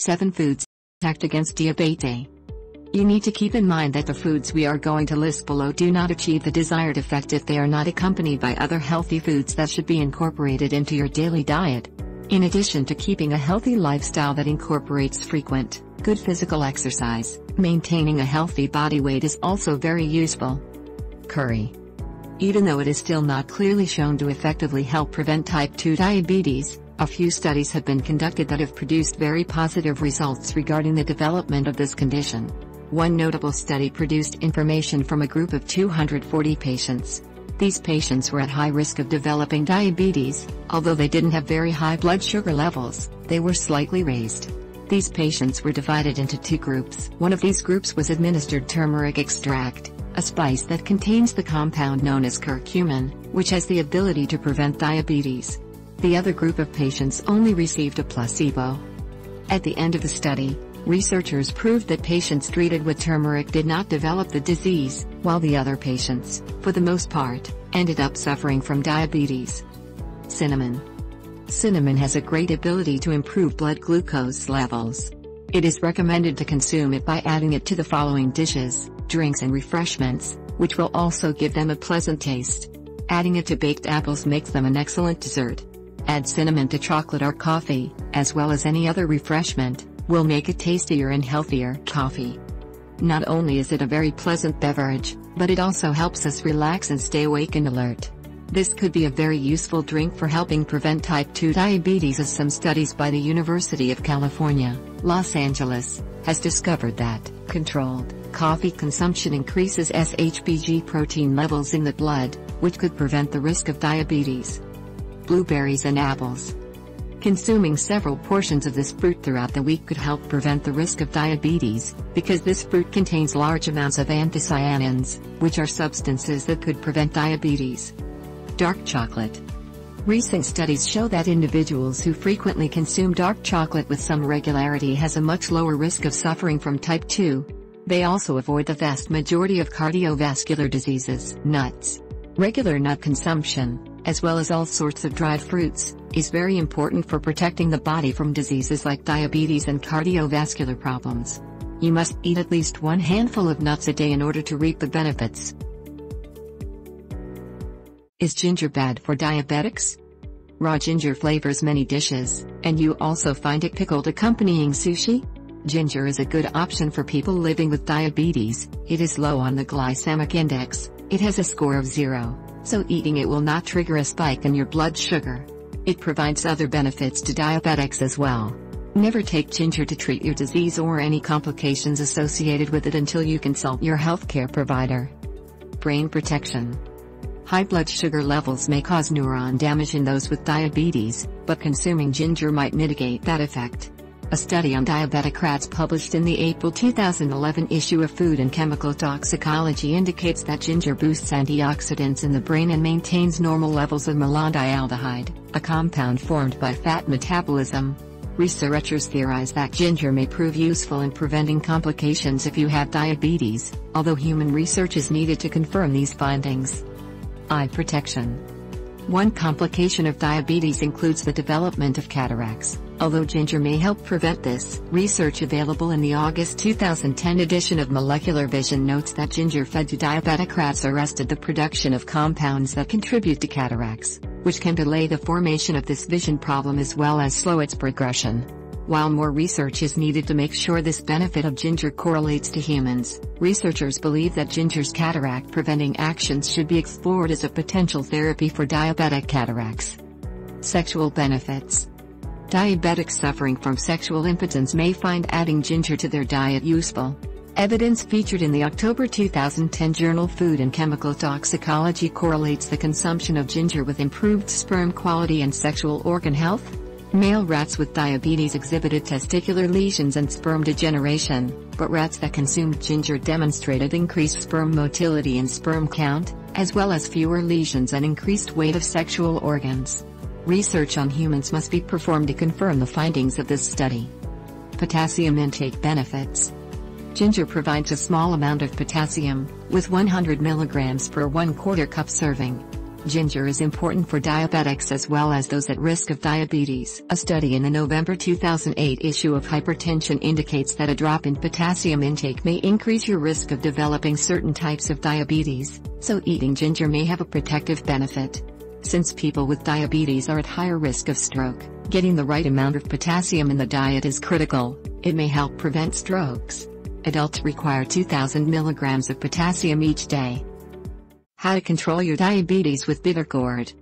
7 Foods act against diabetes. You need to keep in mind that the foods we are going to list below do not achieve the desired effect if they are not accompanied by other healthy foods that should be incorporated into your daily diet. In addition to keeping a healthy lifestyle that incorporates frequent, good physical exercise, maintaining a healthy body weight is also very useful. Curry. Even though it is still not clearly shown to effectively help prevent type 2 diabetes, a few studies have been conducted that have produced very positive results regarding the development of this condition. One notable study produced information from a group of 240 patients. These patients were at high risk of developing diabetes, although they didn't have very high blood sugar levels, they were slightly raised. These patients were divided into 2 groups. One of these groups was administered turmeric extract, a spice that contains the compound known as curcumin, which has the ability to prevent diabetes. The other group of patients only received a placebo. At the end of the study, researchers proved that patients treated with turmeric did not develop the disease, while the other patients, for the most part, ended up suffering from diabetes. Cinnamon. Cinnamon has a great ability to improve blood glucose levels. It is recommended to consume it by adding it to the following dishes, drinks and refreshments, which will also give them a pleasant taste. Adding it to baked apples makes them an excellent dessert. Add cinnamon to chocolate or coffee, as well as any other refreshment, will make it tastier and healthier. Coffee. Not only is it a very pleasant beverage, but it also helps us relax and stay awake and alert. This could be a very useful drink for helping prevent type 2 diabetes, as some studies by the University of California, Los Angeles, has discovered that controlled coffee consumption increases SHBG protein levels in the blood, which could prevent the risk of diabetes. Blueberries and apples. Consuming several portions of this fruit throughout the week could help prevent the risk of diabetes, because this fruit contains large amounts of anthocyanins, which are substances that could prevent diabetes. Dark chocolate. Recent studies show that individuals who frequently consume dark chocolate with some regularity has a much lower risk of suffering from type 2. They also avoid the vast majority of cardiovascular diseases. Nuts. Regular nut consumption, as well as all sorts of dried fruits, is very important for protecting the body from diseases like diabetes and cardiovascular problems. You must eat at least 1 handful of nuts a day in order to reap the benefits. Is ginger bad for diabetics? Raw ginger flavors many dishes, and you also find it pickled accompanying sushi. Ginger is a good option for people living with diabetes. It is low on the glycemic index, it has a score of 0, so eating it will not trigger a spike in your blood sugar. It provides other benefits to diabetics as well. Never take ginger to treat your disease or any complications associated with it until you consult your healthcare provider. Brain protection. High blood sugar levels may cause neuron damage in those with diabetes, but consuming ginger might mitigate that effect. A study on diabetic rats published in the April 2011 issue of Food and Chemical Toxicology indicates that ginger boosts antioxidants in the brain and maintains normal levels of malondialdehyde, a compound formed by fat metabolism. Researchers theorize that ginger may prove useful in preventing complications if you have diabetes, although human research is needed to confirm these findings. Eye protection. One complication of diabetes includes the development of cataracts. Although ginger may help prevent this, research available in the August 2010 edition of Molecular Vision notes that ginger fed to diabetic rats arrested the production of compounds that contribute to cataracts, which can delay the formation of this vision problem as well as slow its progression. While more research is needed to make sure this benefit of ginger correlates to humans, researchers believe that ginger's cataract-preventing actions should be explored as a potential therapy for diabetic cataracts. Sexual benefits. Diabetics suffering from sexual impotence may find adding ginger to their diet useful. Evidence featured in the October 2010 journal Food and Chemical Toxicology correlates the consumption of ginger with improved sperm quality and sexual organ health. Male rats with diabetes exhibited testicular lesions and sperm degeneration, but rats that consumed ginger demonstrated increased sperm motility and sperm count, as well as fewer lesions and increased weight of sexual organs. Research on humans must be performed to confirm the findings of this study. Potassium intake benefits. Ginger provides a small amount of potassium, with 100 mg per 1/4 cup serving. Ginger is important for diabetics as well as those at risk of diabetes. A study in the November 2008 issue of Hypertension indicates that a drop in potassium intake may increase your risk of developing certain types of diabetes, so eating ginger may have a protective benefit. Since people with diabetes are at higher risk of stroke, getting the right amount of potassium in the diet is critical. It may help prevent strokes. Adults require 2,000 milligrams of potassium each day. How to control your diabetes with bitter gourd.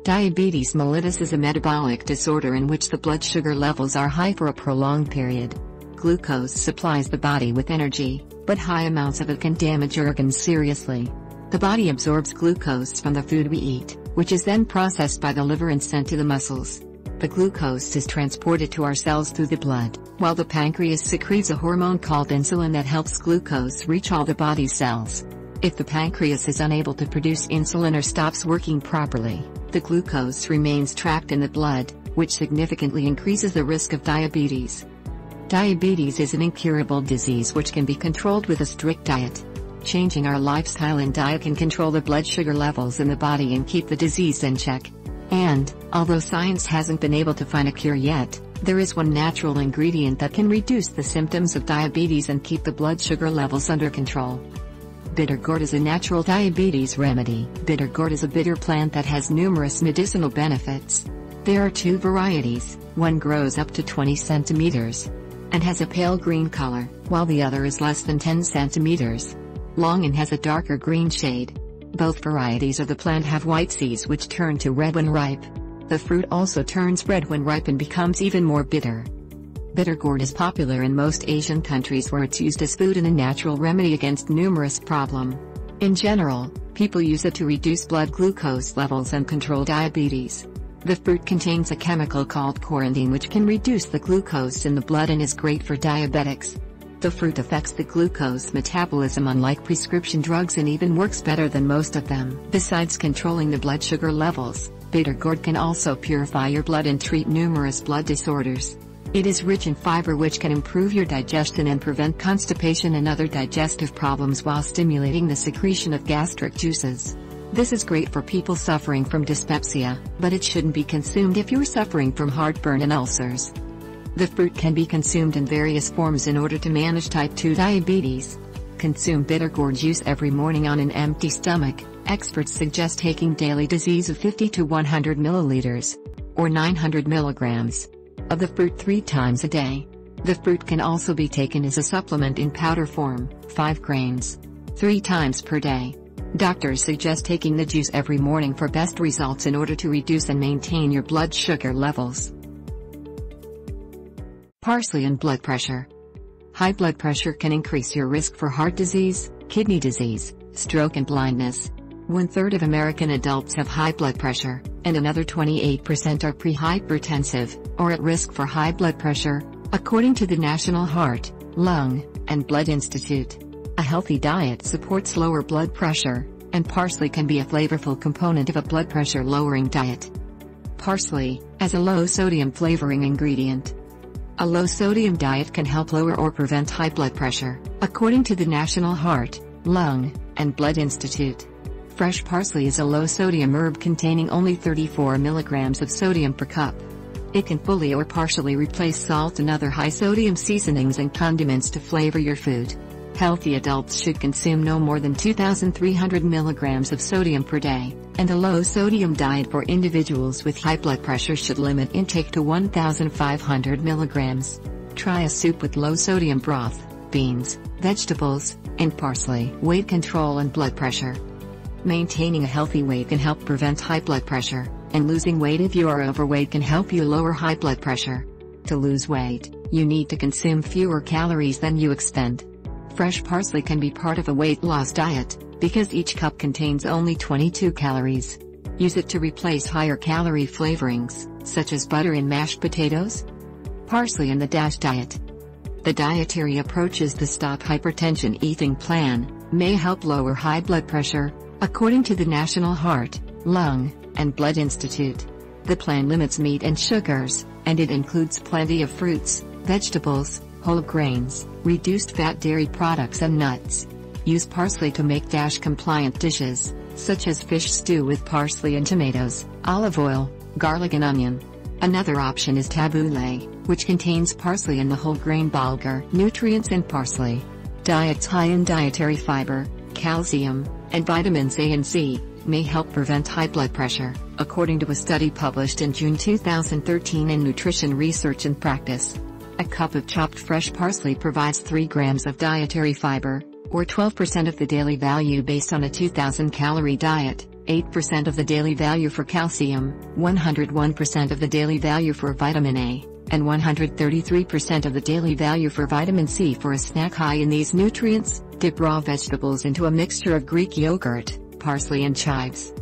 Diabetes mellitus is a metabolic disorder in which the blood sugar levels are high for a prolonged period. Glucose supplies the body with energy, but high amounts of it can damage organs seriously. The body absorbs glucose from the food we eat, which is then processed by the liver and sent to the muscles. The glucose is transported to our cells through the blood, while the pancreas secretes a hormone called insulin that helps glucose reach all the body's cells. If the pancreas is unable to produce insulin or stops working properly, the glucose remains trapped in the blood, which significantly increases the risk of diabetes. Diabetes is an incurable disease which can be controlled with a strict diet. Changing our lifestyle and diet can control the blood sugar levels in the body and keep the disease in check. And, although science hasn't been able to find a cure yet, there is one natural ingredient that can reduce the symptoms of diabetes and keep the blood sugar levels under control. Bitter gourd is a natural diabetes remedy. Bitter gourd is a bitter plant that has numerous medicinal benefits. There are two varieties, one grows up to 20 centimeters and has a pale green color, while the other is less than 10 centimeters long and has a darker green shade. Both varieties of the plant have white seeds which turn to red when ripe. The fruit also turns red when ripe and becomes even more bitter. Bitter gourd is popular in most Asian countries where it's used as food and a natural remedy against numerous problems. In general, people use it to reduce blood glucose levels and control diabetes. The fruit contains a chemical called quarantine which can reduce the glucose in the blood and is great for diabetics. The fruit affects the glucose metabolism unlike prescription drugs and even works better than most of them. Besides controlling the blood sugar levels, bitter gourd can also purify your blood and treat numerous blood disorders. It is rich in fiber which can improve your digestion and prevent constipation and other digestive problems while stimulating the secretion of gastric juices. This is great for people suffering from dyspepsia, but it shouldn't be consumed if you're suffering from heartburn and ulcers. The fruit can be consumed in various forms in order to manage type 2 diabetes. Consume bitter gourd juice every morning on an empty stomach. Experts suggest taking daily doses of 50 to 100 milliliters, or 900 milligrams, of the fruit 3 times a day. The fruit can also be taken as a supplement in powder form, 5 grains, 3 times per day. Doctors suggest taking the juice every morning for best results in order to reduce and maintain your blood sugar levels. Parsley and blood pressure. High blood pressure can increase your risk for heart disease, kidney disease, stroke and blindness. 1/3 of American adults have high blood pressure, and another 28% are pre-hypertensive, or at risk for high blood pressure, according to the National Heart, Lung, and Blood Institute. A healthy diet supports lower blood pressure, and parsley can be a flavorful component of a blood pressure lowering diet. Parsley, as a low-sodium flavoring ingredient. A low-sodium diet can help lower or prevent high blood pressure, according to the National Heart, Lung, and Blood Institute. Fresh parsley is a low-sodium herb containing only 34 milligrams of sodium per cup. It can fully or partially replace salt and other high-sodium seasonings and condiments to flavor your food. Healthy adults should consume no more than 2,300 milligrams of sodium per day, and a low-sodium diet for individuals with high blood pressure should limit intake to 1,500 milligrams. Try a soup with low-sodium broth, beans, vegetables, and parsley. Weight control and blood pressure. Maintaining a healthy weight can help prevent high blood pressure, and losing weight if you are overweight can help you lower high blood pressure. To lose weight, you need to consume fewer calories than you expend. Fresh parsley can be part of a weight loss diet, because each cup contains only 22 calories. Use it to replace higher calorie flavorings, such as butter in mashed potatoes. Parsley and the DASH diet. The dietary approaches the Stop Hypertension Eating Plan may help lower high blood pressure, according to the National Heart, Lung, and Blood Institute. The plan limits meat and sugars, and it includes plenty of fruits, vegetables, whole grains, reduced fat dairy products and nuts. Use parsley to make DASH compliant dishes. such as fish stew with parsley and tomatoes, olive oil, garlic and onion. Another option is tabbouleh, which contains parsley and the whole grain bulgur. Nutrients in parsley. Diets high in dietary fiber, calcium, and vitamins A and C may help prevent high blood pressure, according to a study published in June 2013 in Nutrition Research and Practice. A cup of chopped fresh parsley provides 3 grams of dietary fiber, or 12% of the daily value based on a 2,000-calorie diet, 8% of the daily value for calcium, 101% of the daily value for vitamin A, and 133% of the daily value for vitamin C. For a snack high in these nutrients, dip raw vegetables into a mixture of Greek yogurt, parsley and chives.